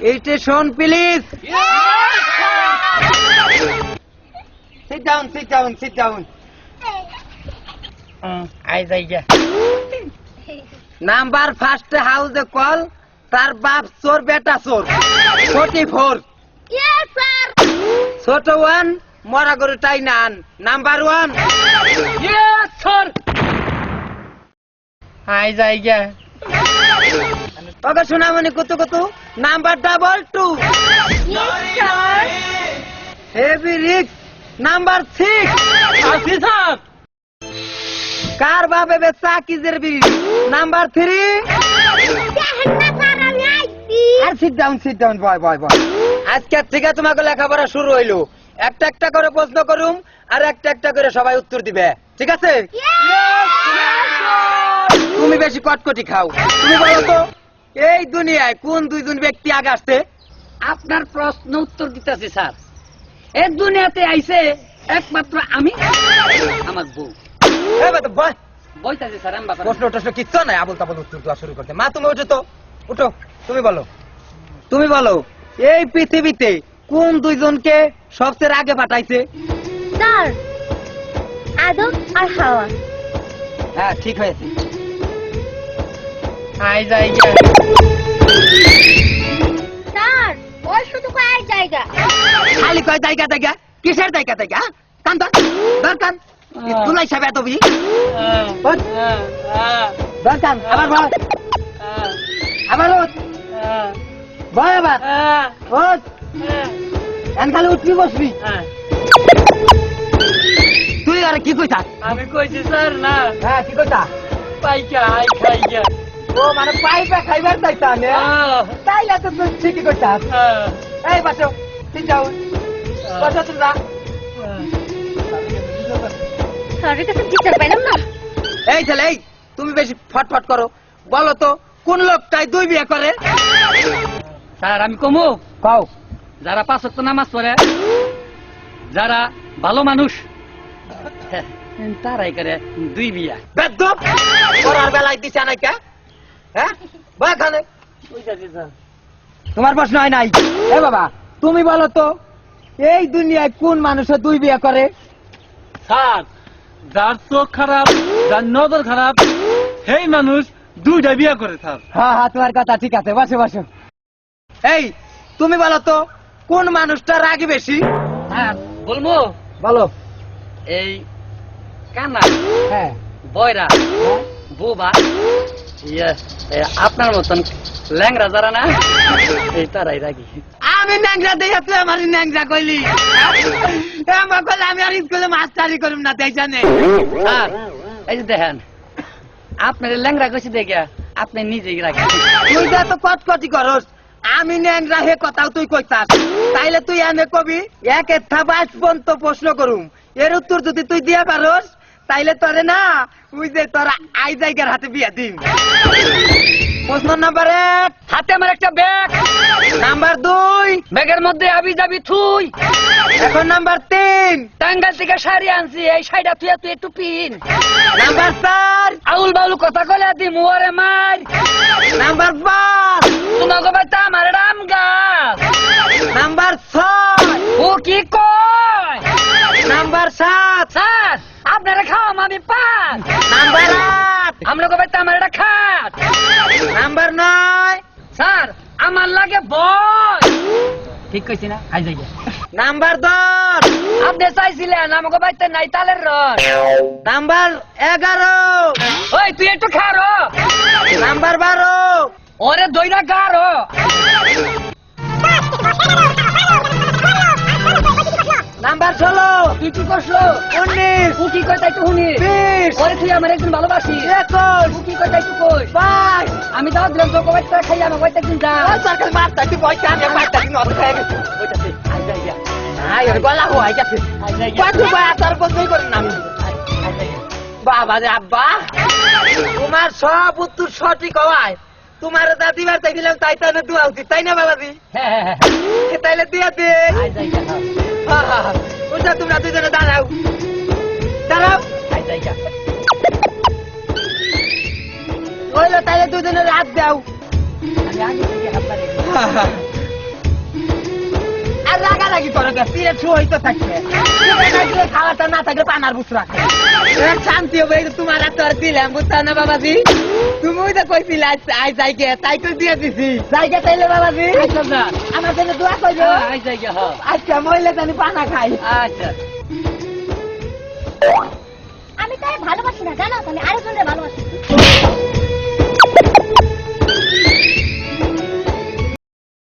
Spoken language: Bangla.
Station, please. Sit down, sit down, sit down. I say Number first house call. Tar baap sor beta sor. 44. Yes, sir. Soto one. Mora guru tainan. Number one. Yes, sir. I say Okay, Sunamani Kutu Kutu. Number 22. Yes, sir. Heavy Rick. Number 6. Asi sir. Car Babe Besaki Zerbi. Number 3. R sit down, boy. আজকে থেকে তোমাকে লেখাপড়া শুরু হইলো। একটা একটা করে প্রশ্ন করুম আর একটা একটা করে সবাই উত্তর দিবে। ঠিক আছে? তুমি বেশি কটকটি খাও। তুমি বলো তো এই দুনিয়ায় কোন দুইজন ব্যক্তি আগে আসছে? আপনার প্রশ্ন উত্তর দিতেছি স্যার। এই দুনিয়াতে আইছে একমাত্র আমি আমার বউ। এই বাবা বয় বইতাছি স্যার আমি বাবা। প্রশ্ন কিচ্ছু নাই, আবল তাবল উত্তর দেওয়া শুরু করতে। মা তুমি উঠো তো, উঠো। তুমি বলো এই পৃথিবীতে কোন দুইজনকে সবচেয়ে আগে পাঠাইছে? স্যার, আদম আর হাওয়া। হ্যাঁ ঠিক হয়েছে। স্যার, ওই শুধু কয়েক জায়গা। খালি কয় জায়গা কিসের জায়গা? কান ধর কান। তুলাই সাবে এত বুঝি ধর কান। আবার বল, আবার বয় আবার খালি উঠবি বসবি। তুই আর কি কইতা? আমি কইছি স্যার না হ্যাঁ কি কইতা? পাইকা আই খাইয়া। ও মানে পাইপা খাইবার চাইতা নে? তাইলে তো তুই ঠিকই কইতাস। এই বাসো ঠিক যাও, বাসো তোমরা। স্যারের কাছে টিচার পাইলাম না। এই ছেলে, এই তুমি বেশি ফটফট করো। বলো তো কোন লোকটাই দুই বিয়ে করে? স্যার আমি কমু কও। যারা 5 ওয়াক্ত নামাজ পড়ে, যারা ভালো মানুষ, তারাই করে দুই বিয়া। বেদ্যপ করার বেলায় দিছে নাই কে? হ্যাঁ বয় খানে। বুঝাছি স্যার। তোমার প্রশ্ন হয় নাই। এ বাবা তুমি বলো তো এই দুনিয়ায় কোন মানুষে দুই বিয়ে করে? স্যার, যার চোখ খারাপ, যার নজর খারাপ, সেই মানুষ দুইটা বিয়ে করে স্যার। হ্যাঁ তোমার কথা ঠিক আছে, বসো। এই তুমি বলো তো কোন মানুষটা রাগী বেশি? স্যার বলবো বলো। এই কানা হ্যাঁ বয়রা বুবা আপনার মতন ল্যাংরা যারা না এই তারাই রাগি। আমি ন্যাংরা দেখে তুই আমার ন্যাংরা কইলি? আমার কইলে আমি আর স্কুলে মাস্টারি করিম না তাই জানে। স্যার এই যে দেখেন আপনার ল্যাংরা কইছি দেখে আপনি নিজেই রাগি। তুই যা তো কটকটি করস, আমি ন্যাংরা হে কথাও তুই কইতাস। তাইলে তুই এনে কবি এক এথা 22 পর্যন্ত প্রশ্ন করুম, এর উত্তর যদি তুই দিয়া পারস তাইলে তোরে না ওই যে তোরা আই জায়গার হাতে বিয়া দিম। প্রশ্ন নাম্বার 1, হাতে আমার একটা ব্যাগ। নাম্বার 2, ব্যাগের মধ্যে আবি যাবি থুই। এখন নাম্বার 3, টাঙ্গাল থেকে শাড়ি আনছি, এই শাড়িটা তুই একটু পিন। নাম্বার 4, আউল বাউল কথা কইলা দি মুয়ারে মার। নাম্বার 5, তোমাকে বাতা আমার রাম গাছ। নাম্বার 6, ও কি কয়? নাম্বার 7, স্যার আপনারা খাওয়াম আমি পান। নাম্বার 8, আমরা কবে আমার এটা খাট। নাম্বার 9, স্যার আমার লাগে বয়। ঠিক কইছি না? আই যাই। নাম্বার 10, আপনি চাইছিলেন আমাকে বাইতে নাই তালের রস। নাম্বার 11, ওই তুই একটু খারো। নাম্বার 12, ওরে দইরা গারো। নাম্বার 16, তুই কি করছো? 19, তুই কি কই তাই তো শুনি। 20, ওরে তুই আমার একজন ভালোবাসি। 21, তুই কি কই তাই তো কই। 22, আমি দাও দিলাম তোকে বাইতে খাই আমার বাইতে দিন যা। ওই সরকার মারতা তুই পয়সা আমি মারতা তুই নষ্ট হয়ে গেছে। ওইটাতে আই যাই। আই ওর গলা হয়ে গেছে। আই যাই। কত বয়া তার বন্ধই করেন না আমি। আই যাই। বাবা রে আব্বা, তোমার সব উত্তর সঠিক হওয়ায় তোমার দাদিবার তাই দিলাম, তাই তাই না দোয়া উচিত, তাই না বাবাজি? হ্যাঁ তাইলে দিয়া দে। আই যাই। ওটা তোমরা দুজনে দাঁড়াও। আই যাই। হইলো তাইলে দুজনে হাত দাও। আমি আগে থেকে হাত পারি। লগে পিরে ছু হইতে থাকবে খাওয়াটা না থাকলে পানার বুস রাখে শান্তি হবে এই যে তোমার হাতে আর দিলাম বুঝছো না বাবাজি তুমি ওই যে কইছিলে আই যাইগে তাই তো দিয়ে দিছি যাইগে তাইলে বাবাজি আচ্ছা যা আমার জন্য দোয়া করো আই যাই গে হ্যাঁ আচ্ছা মহিলা জানি পানা খাই আচ্ছা আমি তাই ভালোবাসি না জানো আমি আরেকজনের ভালোবাসি